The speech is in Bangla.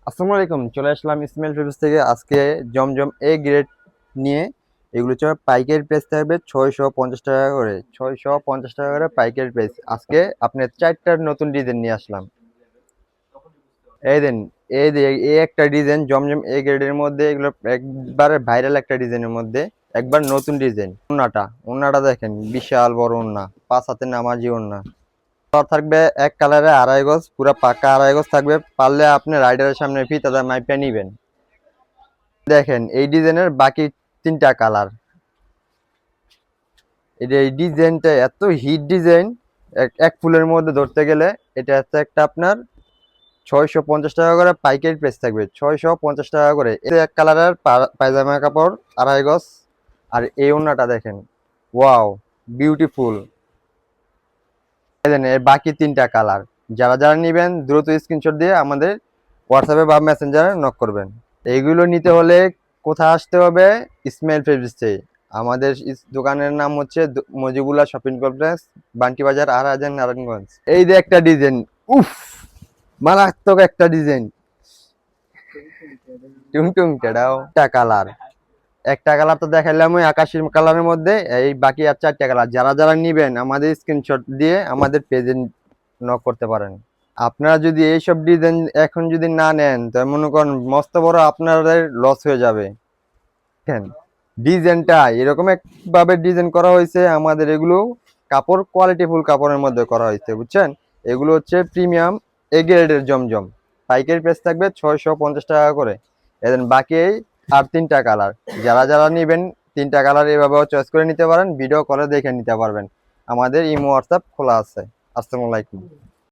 আসসালামু আলাইকুম, চলে আসলাম ইসমাইল ফেব্রিক্স থেকে। আজকে জমজম এ গ্রেড নিয়ে, এগুলো হচ্ছে পাইকারি প্রাইস থাকবে 650 টাকা করে। 650 টাকা করে পাইকারি প্রাইস। আজকে আপনার চারটার নতুন ডিজাইন নিয়ে আসলাম। এই দেন, এই একটা ডিজাইন জমজম এ গ্রেডের মধ্যে, এগুলো একবারে ভাইরাল একটা ডিজাইনের মধ্যে, একবার নতুন ডিজাইন। ওন্নাটা দেখেন, বিশাল বড় ওন্না, 5 হাতে নামাজি ওন্না। থাকবে এক কালারে 2.5 গজ, পুরো পাকা 2.5 গজ থাকবে। পারলে আপনি রাইডারের সামনে ফিতা মাইপা নিবেন। দেখেন এই ডিজাইনের বাকি 3টা কালার। এই ডিজাইনটা এত হিট ডিজাইন, এক ফুলের মধ্যে ধরতে গেলে এটা হচ্ছে একটা আপনার 650 টাকা করে পাইকারি প্রাইস থাকবে। 650 টাকা করে। এই এক কালারের পায়জামা কাপড় 2.5 গজ। আর এই ওড়নাটা দেখেন, ওয়াও, বিউটিফুল। এর বাকি 3টা কালার। যারা যারা নিবেন দ্রুত স্ক্রিনশট দিয়ে আমাদের হোয়াটসঅ্যাপে বা মেসেঞ্জারে নক করবেন। এইগুলো নিতে হলে কোথায় আসতে হবে? ইসমাইল ফেব্রিক্সে। আমাদের দোকানের নাম হচ্ছে মজিবুল্লাহ শপিং কমপ্লেক্স, বান্টি বাজার, আড়াইহাজার, নারায়ণগঞ্জ। এই যে একটা ডিজাইন, উফ, মারাত্মক একটা ডিজাইন। টুংটুং টেডাও। একটা কালার, একটা কালার তো দেখাইলাম ওই আকাশি কালারের মধ্যে। এই বাকি আর 4টা কালার। যারা যারা নিবেন আমাদের স্ক্রিনশট দিয়ে আমাদের পেজে নক করতে পারেন। আপনারা যদি এইসব ডিজাইন এখন যদি না নেন, তাহলে মনে করেন মস্ত বড় আপনাদের লস হয়ে যাবে। দেখেন ডিজাইনটা এরকম একভাবে ডিজাইন করা হয়েছে। আমাদের এগুলো কাপড় কোয়ালিটিফুল কাপড়ের মধ্যে করা হয়েছে, বুঝছেন। এগুলো হচ্ছে প্রিমিয়াম এ গ্রেডের জমজম। পাইকারি প্রাইস থাকবে 650 টাকা করে। এদের বাকি এই আর 3টা কালার। যারা যারা নিবেন 3টা কালার এভাবে চয়েস করে নিতে পারেন, ভিডিও কলে দেখে নিতে পারবেন। আমাদের ইমো হোয়াটসঅ্যাপ খোলা আছে। আসসালামু আলাইকুম।